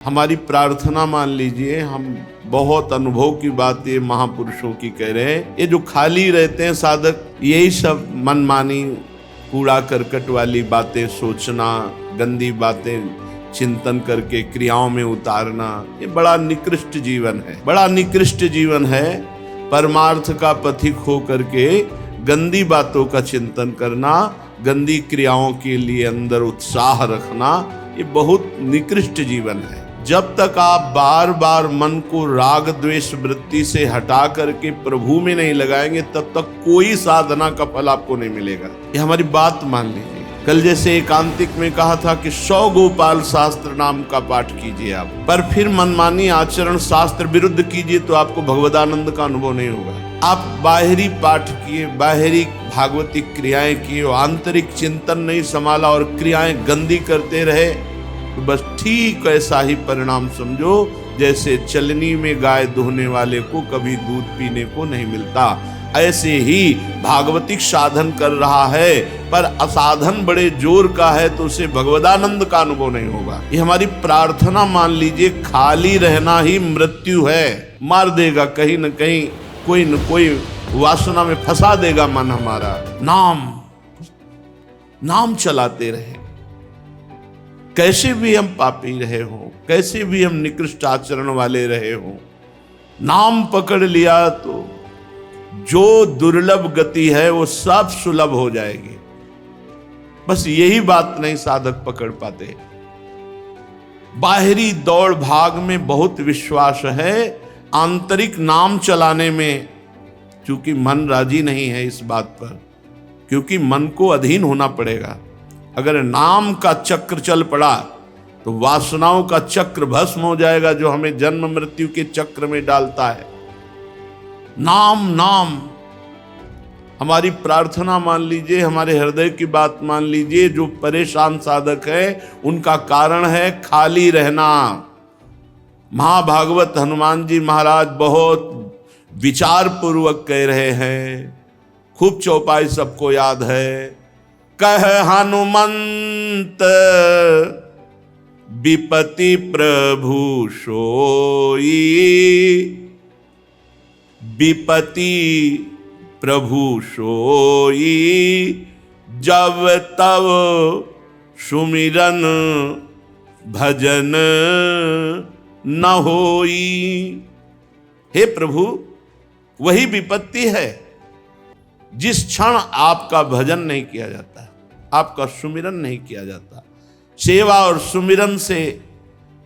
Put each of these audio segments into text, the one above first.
हमारी प्रार्थना मान लीजिए, हम बहुत अनुभव की बात ये महापुरुषों की कह रहे हैं। ये जो खाली रहते हैं साधक, यही सब मनमानी कूड़ा करकट वाली बातें सोचना, गंदी बातें चिंतन करके क्रियाओं में उतारना, ये बड़ा निकृष्ट जीवन है, बड़ा निकृष्ट जीवन है। परमार्थ का पथिक हो करके गंदी बातों का चिंतन करना, गंदी क्रियाओं के लिए अंदर उत्साह रखना, ये बहुत निकृष्ट जीवन है। जब तक आप बार बार मन को राग द्वेष वृत्ति से हटा करके प्रभु में नहीं लगाएंगे, तब तक कोई साधना का फल आपको नहीं मिलेगा। ये हमारी बात मान लीजिए। कल जैसे एकांतिक में कहा था कि 100 गोपाल शास्त्र नाम का पाठ कीजिए आप, पर फिर मनमानी आचरण शास्त्र विरुद्ध कीजिए तो आपको भगवदानंद का अनुभव नहीं होगा। आप बाहरी पाठ किए, बाहरी भागवतिक क्रियाएं किए, आंतरिक चिंतन नहीं संभाला और क्रियाएं गंदी करते रहे, तो बस ठीक ऐसा ही परिणाम समझो जैसे चलनी में गाय दुहने वाले को कभी दूध पीने को नहीं मिलता। ऐसे ही भागवतिक साधन कर रहा है पर असाधन बड़े जोर का है तो उसे भगवदानंद का अनुभव नहीं होगा। ये हमारी प्रार्थना मान लीजिए, खाली रहना ही मृत्यु है। मार देगा कहीं न कहीं, कोई न कोई वासना में फंसा देगा मन हमारा। नाम चलाते रहे, कैसे भी हम पापी रहे हो, कैसे भी हम निकृष्ट आचरण वाले रहे हो, नाम पकड़ लिया तो जो दुर्लभ गति है वो सब सुलभ हो जाएगी। बस यही बात नहीं साधक पकड़ पाते। बाहरी दौड़ भाग में बहुत विश्वास है, आंतरिक नाम चलाने में चूंकि मन राजी नहीं है इस बात पर, क्योंकि मन को अधीन होना पड़ेगा। अगर नाम का चक्र चल पड़ा तो वासनाओं का चक्र भस्म हो जाएगा जो हमें जन्म मृत्यु के चक्र में डालता है। नाम हमारी प्रार्थना मान लीजिए, हमारे हृदय की बात मान लीजिए। जो परेशान साधक है उनका कारण है खाली रहना। महाभागवत हनुमान जी महाराज बहुत विचार पूर्वक कह रहे हैं, खूब चौपाई सबको याद है। कह हनुमंत विपति प्रभु सोई, विपति प्रभु सोई, जब तब सुमिरन भजन न होई। हे प्रभु, वही विपत्ति है जिस क्षण आपका भजन नहीं किया जाता, आपका सुमिरन नहीं किया जाता। सेवा और सुमिरन से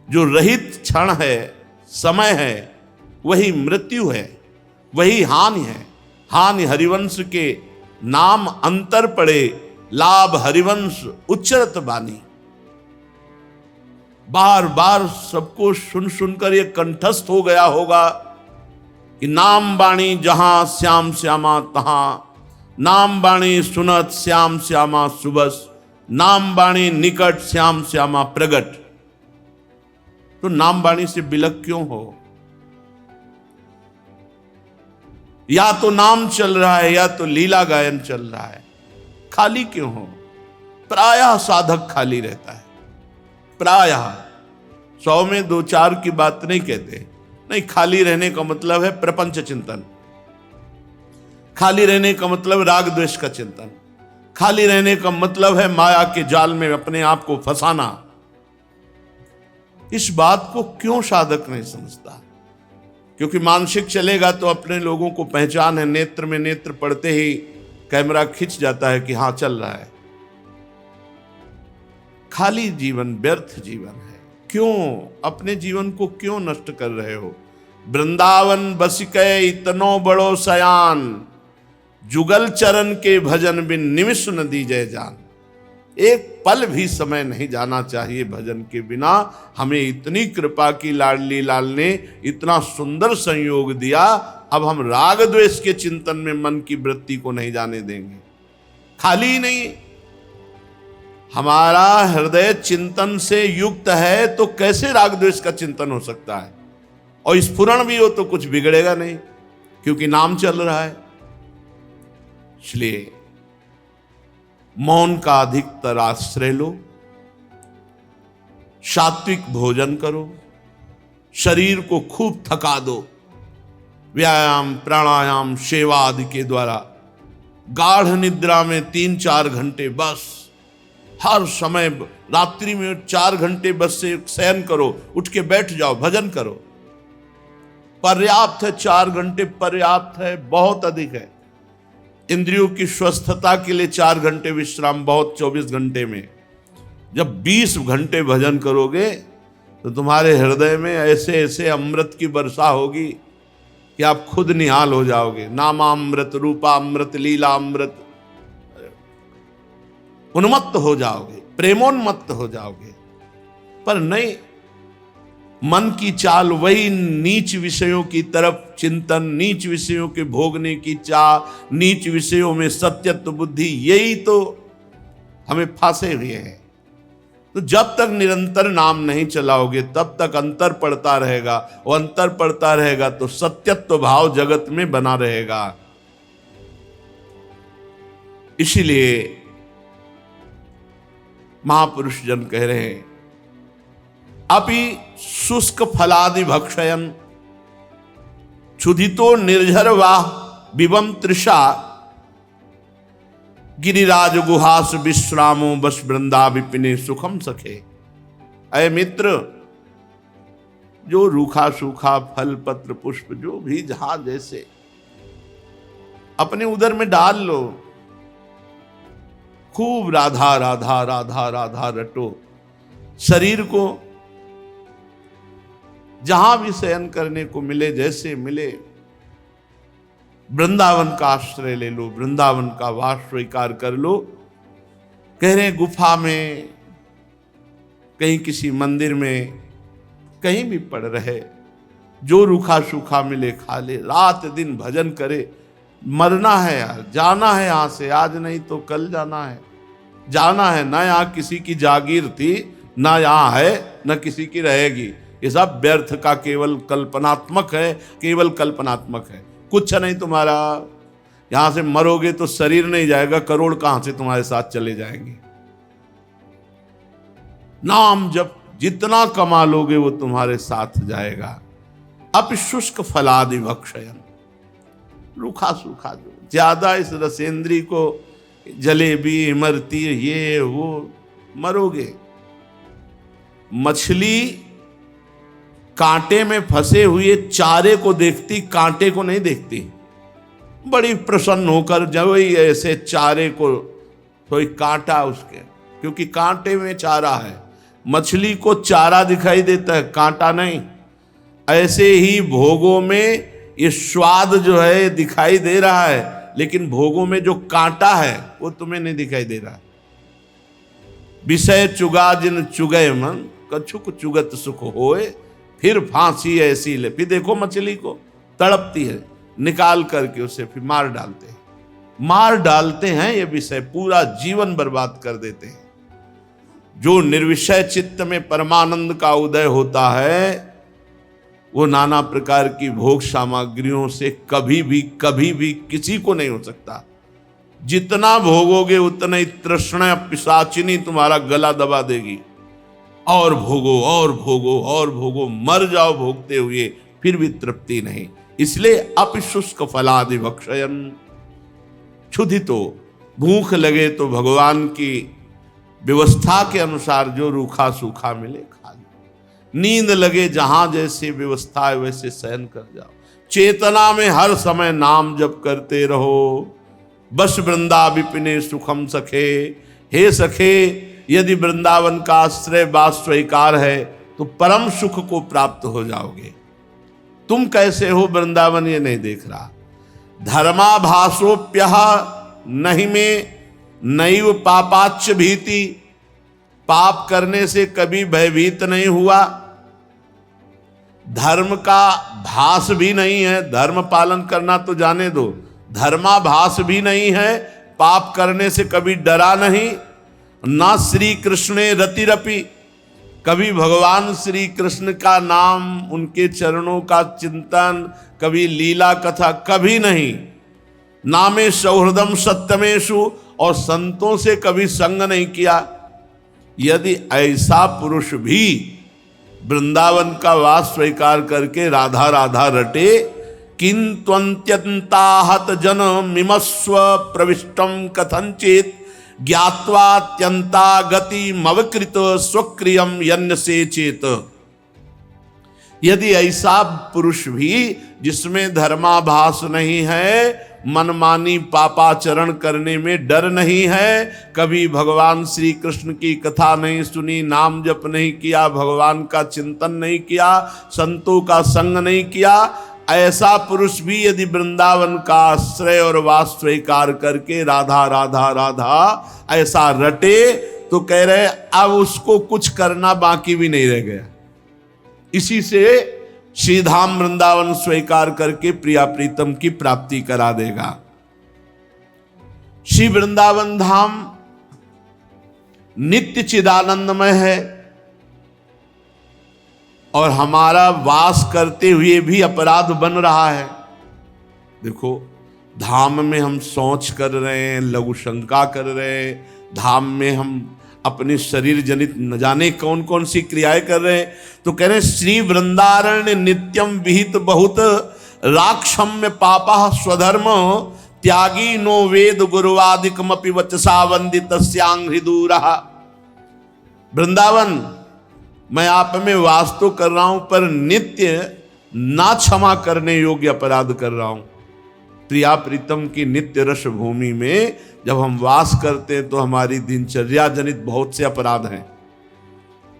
जो रहित क्षण है, समय है, वही मृत्यु है, वही हानि है। हानि हरिवंश के नाम अंतर पड़े, लाभ हरिवंश उच्चरत बानी। बार बार सबको सुन सुनकर ये कंठस्थ हो गया होगा कि नाम बाणी जहां श्याम श्यामा तहां, नाम बाणी सुनत श्याम श्यामा सुबस, नाम बाणी निकट श्याम श्यामा प्रगट। तो नाम बाणी से बिलक क्यों हो? या तो नाम चल रहा है या तो लीला गायन चल रहा है, खाली क्यों हो? प्रायः साधक खाली रहता है, प्रायः 100 में 2-4 की बात नहीं कहते। नहीं, खाली रहने का मतलब है प्रपंच चिंतन, खाली रहने का मतलब राग द्वेष का चिंतन, खाली रहने का मतलब है माया के जाल में अपने आप को फंसाना। इस बात को क्यों साधक नहीं समझता? क्योंकि मानसिक चलेगा तो अपने लोगों को पहचान है, नेत्र में नेत्र पड़ते ही कैमरा खिंच जाता है कि हां चल रहा है। खाली जीवन व्यर्थ जीवन है। क्यों अपने जीवन को क्यों नष्ट कर रहे हो? वृंदावन बसिकै इतनो बड़ो सयान, जुगल चरण के भजन बिन निमिष न दीजै जान। एक पल भी समय नहीं जाना चाहिए भजन के बिना। हमें इतनी कृपा की लाडली लाल ने, इतना सुंदर संयोग दिया, अब हम राग द्वेष के चिंतन में मन की वृत्ति को नहीं जाने देंगे। खाली ही नहीं, हमारा हृदय चिंतन से युक्त है तो कैसे राग द्वेष का चिंतन हो सकता है? और स्फुरण भी हो तो कुछ बिगड़ेगा नहीं, क्योंकि नाम चल रहा है। इसलिए मौन का अधिकतर आश्रय लो, सात्विक भोजन करो, शरीर को खूब थका दो, व्यायाम, प्राणायाम, सेवा आदि के द्वारा। गाढ़ निद्रा में 3-4 घंटे बस, हर समय रात्रि में 4 घंटे बस से शयन करो, उठ के बैठ जाओ, भजन करो। पर्याप्त है, 4 घंटे पर्याप्त है, बहुत अधिक है। इंद्रियों की स्वस्थता के लिए 4 घंटे विश्राम बहुत, 24 घंटे में। जब 20 घंटे भजन करोगे तो तुम्हारे हृदय में ऐसे ऐसे अमृत की वर्षा होगी कि आप खुद निहाल हो जाओगे। नामामृत, रूपामृत, लीलामृत, उन्मत्त हो जाओगे, प्रेमोन्मत्त हो जाओगे। पर नहीं, मन की चाल वही नीच विषयों की तरफ चिंतन, नीच विषयों के भोगने की चाह, नीच विषयों में सत्यत्व बुद्धि, यही तो हमें फांसे हुए हैं। तो जब तक निरंतर नाम नहीं चलाओगे तब तक अंतर पड़ता रहेगा, और अंतर पड़ता रहेगा तो सत्यत्व भाव जगत में बना रहेगा। इसीलिए महापुरुष जन कह रहे हैं, अपि शुष्क फलादि भक्षयन क्षुधितो निर्झर वाह विवम तृषा गिरिराज गुहास विश्रामो बस वृंदा विपिने सुखम सखे। अय मित्र, जो रूखा सूखा फल पत्र पुष्प जो भी जहां जैसे अपने उदर में डाल लो, खूब राधा राधा राधा राधा रटो। शरीर को जहां भी शयन करने को मिले, जैसे मिले, वृंदावन का आश्रय ले लो, वृंदावन का वास स्वीकार कर लो। कह रहे गुफा में, कहीं किसी मंदिर में, कहीं भी पड़ रहे, जो रूखा सूखा मिले खा ले, रात दिन भजन करे। मरना है यार, जाना है यहां से, आज नहीं तो कल जाना है, जाना है ना। यहाँ किसी की जागीर थी, ना यहाँ है, ना किसी की रहेगी। ये सब व्यर्थ का केवल कल्पनात्मक है, केवल कल्पनात्मक है, कुछ नहीं तुम्हारा। यहां से मरोगे तो शरीर नहीं जाएगा, करोड़ कहां से तुम्हारे साथ चले जाएंगे। नाम जब जितना कमा लोगे वो तुम्हारे साथ जाएगा। अपि शुष्क फलादि भक्षयन, रूखा सूखा जो ज्यादा इस रसेंद्री को, जलेबी, इमरती, ये वो, मरोगे। मछली कांटे में फंसे हुए चारे को देखती, कांटे को नहीं देखती। बड़ी प्रसन्न होकर जब वही ऐसे चारे को, कोई कांटा उसके, क्योंकि कांटे में चारा है। मछली को चारा दिखाई देता है, कांटा नहीं। ऐसे ही भोगों में ये स्वाद जो है दिखाई दे रहा है, लेकिन भोगों में जो कांटा है वो तुम्हें नहीं दिखाई दे रहा। विषय चुगा जिन चुगय मन, कछुक चुगत सुख होए, फिर फांसी ऐसी ले। फिर देखो मछली को तड़पती है, निकाल करके उसे फिर मार डालते हैं। ये विषय पूरा जीवन बर्बाद कर देते हैं। जो निर्विषय चित्त में परमानंद का उदय होता है, वो नाना प्रकार की भोग सामग्रियों से कभी भी किसी को नहीं हो सकता। जितना भोगोगे उतना ही तृष्णा पिशाचिनी तुम्हारा गला दबा देगी। और भोगो और भोगो और भोगो, मर जाओ भोगते हुए, फिर भी तृप्ति नहीं। इसलिए अपि शुष्क फलादि भक्षयन, क्षुधितो, भूख लगे तो भगवान की व्यवस्था के अनुसार जो रूखा सूखा मिले खा लो। नींद लगे, जहां जैसे व्यवस्था है वैसे शयन कर जाओ। चेतना में हर समय नाम जप करते रहो। बस वृंदा विपिने सुखम सखे। हे सखे, यदि वृंदावन का आश्रय वास स्वीकार है तो परम सुख को प्राप्त हो जाओगे। तुम कैसे हो वृंदावन ये नहीं देख रहा। धर्माभासोप्य नहीं में नैव पापाच्च भीति, पाप करने से कभी भयभीत नहीं हुआ। धर्म का भास भी नहीं है, धर्म पालन करना तो जाने दो, धर्माभास भी नहीं है, पाप करने से कभी डरा नहीं। ना श्री कृष्णे रतिरपि, कभी भगवान श्री कृष्ण का नाम, उनके चरणों का चिंतन, कभी लीला कथा, कभी नहीं। नामे सौहृदम सत्यमेशु, और संतों से कभी संग नहीं किया। यदि ऐसा पुरुष भी वृंदावन का वास स्वीकार करके राधा राधा रटे। किंत्वन्त्यंताहत जन मिमस्व प्रविष्टम कथंचित ज्ञात्वात्यंता गति मवकृत स्वक्रियम यन्न से चेत। यदि ऐसा पुरुष भी जिसमें धर्माभास नहीं है, मनमानी पापाचरण करने में डर नहीं है, कभी भगवान श्री कृष्ण की कथा नहीं सुनी, नाम जप नहीं किया, भगवान का चिंतन नहीं किया, संतों का संग नहीं किया, ऐसा पुरुष भी यदि वृंदावन का आश्रय और वास स्वीकार करके राधा राधा राधा ऐसा रटे, तो कह रहे अब उसको कुछ करना बाकी भी नहीं रह गया। इसी से श्रीधाम वृंदावन स्वीकार करके प्रिया प्रीतम की प्राप्ति करा देगा। श्री वृंदावन धाम नित्य चिदानंदमय है और हमारा वास करते हुए भी अपराध बन रहा है। देखो, धाम में हम शौच कर रहे हैं, लघु शंका कर रहे हैं, धाम में हम अपने शरीर जनित न जाने कौन कौन सी क्रियाएं कर रहे हैं। तो कह रहे श्री वृंदारण्य नित्यम विहित बहुत राक्षम्य पापा स्वधर्म त्यागी नो वेद गुरुवादिकमपि वचसा वंदित हृदूरः। वृंदावन, मैं आप में वास तो कर रहा हूं पर नित्य ना क्षमा करने योग्य अपराध कर रहा हूं। प्रिया प्रीतम की नित्य रस भूमि में जब हम वास करते हैं तो हमारी दिनचर्या जनित बहुत से अपराध हैं,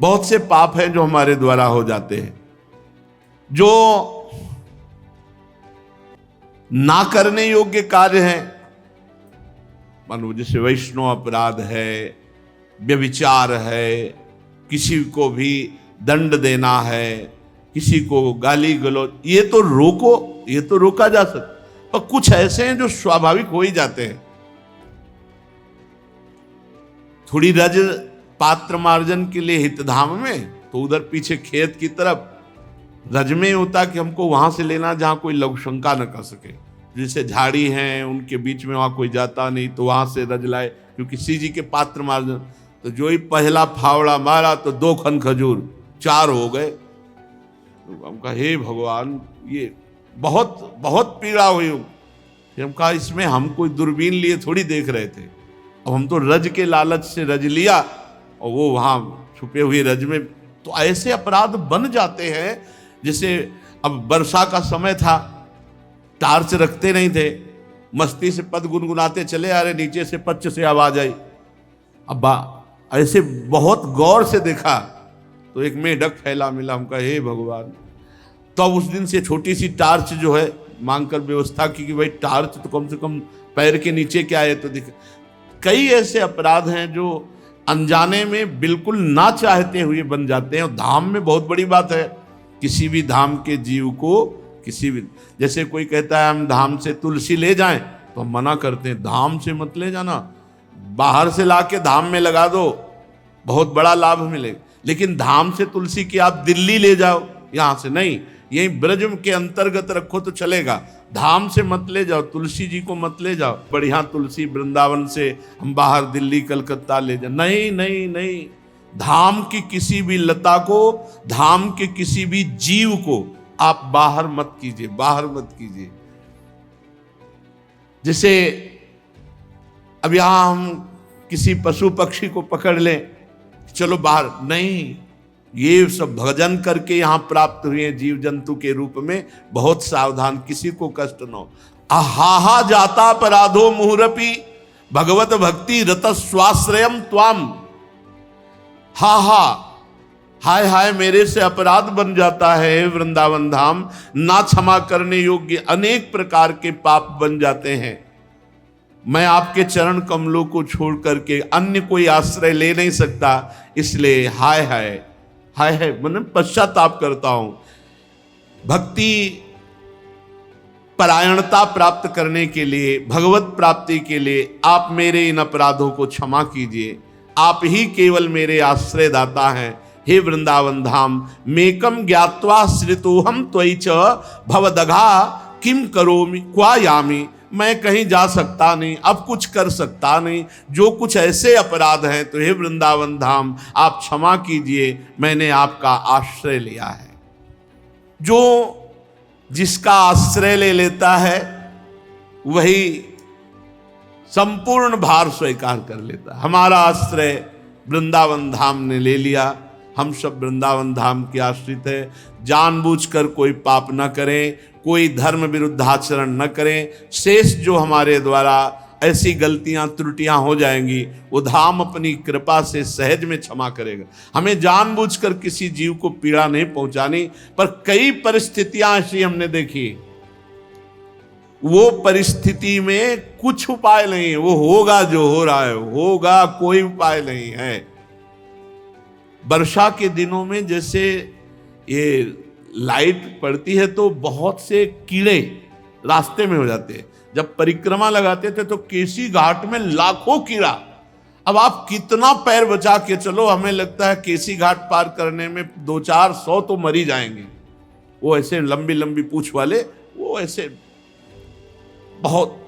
बहुत से पाप हैं जो हमारे द्वारा हो जाते हैं, जो ना करने योग्य कार्य हैं। मानो जैसे वैष्णव अपराध है, व्यभिचार है, किसी को भी दंड देना है, किसी को गाली गलौज, ये तो रोको, ये तो रोका जा सकता। पर कुछ ऐसे हैं जो स्वाभाविक हो ही जाते हैं। थोड़ी रज पात्र मार्जन के लिए हितधाम में, तो उधर पीछे खेत की तरफ रज में होता कि हमको वहां से लेना जहां कोई लघु शंका न कर सके। जैसे झाड़ी हैं उनके बीच में वहां कोई जाता नहीं, तो वहां से रज लाए, क्योंकि किसी जी के पात्र मार्जन। तो जो ही पहला फावड़ा मारा तो 2 खन खजूर 4 हो गए। तो हम कहा हे भगवान, ये बहुत बहुत पीड़ा हुई। हम कहा इसमें हम कोई दूरबीन लिए थोड़ी देख रहे थे, अब हम तो रज के लालच से रज लिया और वो वहां छुपे हुए रज में। तो ऐसे अपराध बन जाते हैं। जैसे अब वर्षा का समय था, टार्च रखते नहीं थे, मस्ती से पद गुनगुनाते चले आ रहे, नीचे से पच्च से आवाज आई। अब ऐसे बहुत गौर से देखा तो एक मेढक फैला मिला। हम कहा हे भगवान। तो अब उस दिन से छोटी सी टार्च जो है मांग कर व्यवस्था की कि भाई टार्च तो कम से कम पैर के नीचे क्या है तो दिखे। कई ऐसे अपराध हैं जो अनजाने में बिल्कुल ना चाहते हुए बन जाते हैं। और धाम में बहुत बड़ी बात है, किसी भी धाम के जीव को किसी भी, जैसे कोई कहता है हम धाम से तुलसी ले जाएं, तो हम मना करते हैं, धाम से मत ले जाना, बाहर से लाके धाम में लगा दो, बहुत बड़ा लाभ मिलेगा। लेकिन धाम से तुलसी की आप दिल्ली ले जाओ, यहां से नहीं, यही ब्रज के अंतर्गत रखो तो चलेगा, धाम से मत ले जाओ, तुलसी जी को मत ले जाओ। बढ़िया तुलसी वृंदावन से हम बाहर दिल्ली कलकत्ता ले जाओ, नहीं नहीं नहीं। धाम की किसी भी लता को, धाम के किसी भी जीव को आप बाहर मत कीजिए, बाहर मत कीजिए। जैसे अब यहां हम किसी पशु पक्षी को पकड़ लें, चलो बाहर, नहीं, ये सब भजन करके यहां प्राप्त हुए जीव जंतु के रूप में, बहुत सावधान, किसी को कष्ट न हो। आहा जाता अपराधो मुहुरपि भगवत भक्ति रत स्वाश्रयम त्वाम। हाय हाय मेरे से अपराध बन जाता है वृंदावन धाम, ना क्षमा करने योग्य अनेक प्रकार के पाप बन जाते हैं। मैं आपके चरण कमलों को छोड़ करके अन्य कोई आश्रय ले नहीं सकता, इसलिए हाय हाय हाय हाय मैंने पश्चाताप करता हूं। भक्ति परायणता प्राप्त करने के लिए, भगवत प्राप्ति के लिए आप मेरे इन अपराधों को क्षमा कीजिए। आप ही केवल मेरे आश्रय दाता हैं। हे वृंदावन धाम, मेकम ज्ञात्वा श्रितोहम त्वयि च भवदघा किम करोमि क्वा यामि मैं कहीं जा सकता नहीं, अब कुछ कर सकता नहीं, जो कुछ ऐसे अपराध हैं तो हे वृंदावन धाम आप क्षमा कीजिए, मैंने आपका आश्रय लिया है। जो जिसका आश्रय ले लेता है वही संपूर्ण भार स्वीकार कर लेता है। हमारा आश्रय वृंदावन धाम ने ले लिया, हम सब वृंदावन धाम के आश्रित है। जानबूझकर कोई पाप न करें, कोई धर्म विरुद्ध आचरण न करें। शेष जो हमारे द्वारा ऐसी गलतियां त्रुटियां हो जाएंगी वो धाम अपनी कृपा से सहज में क्षमा करेगा। हमें जानबूझकर किसी जीव को पीड़ा नहीं पहुंचानी, पर कई परिस्थितियां ऐसी हमने देखी, वो परिस्थिति में कुछ उपाय नहीं है, वो होगा जो हो रहा है होगा, कोई उपाय नहीं है। वर्षा के दिनों में जैसे ये लाइट पड़ती है तो बहुत से कीड़े रास्ते में हो जाते हैं। जब परिक्रमा लगाते थे तो केसी घाट में लाखों कीड़ा। अब आप कितना पैर बचा के चलो, हमें लगता है केसी घाट पार करने में 200-400 तो मर ही जाएंगे। वो ऐसे लंबी लंबी पूंछ वाले, वो ऐसे बहुत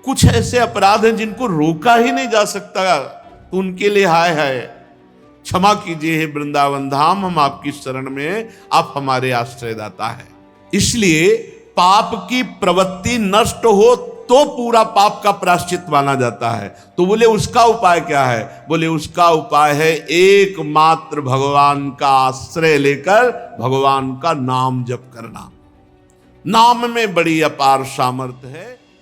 कुछ ऐसे अपराध हैं जिनको रोका ही नहीं जा सकता, तो उनके लिए हाय हाय क्षमा कीजिए हे वृंदावन धाम, हम आपकी शरण में, आप हमारे आश्रयदाता हैं। इसलिए पाप की प्रवृत्ति नष्ट हो तो पूरा पाप का प्रायश्चित माना जाता है। तो बोले उसका उपाय क्या है? बोले उसका उपाय है एकमात्र भगवान का आश्रय लेकर भगवान का नाम जप करना। नाम में बड़ी अपार सामर्थ्य है।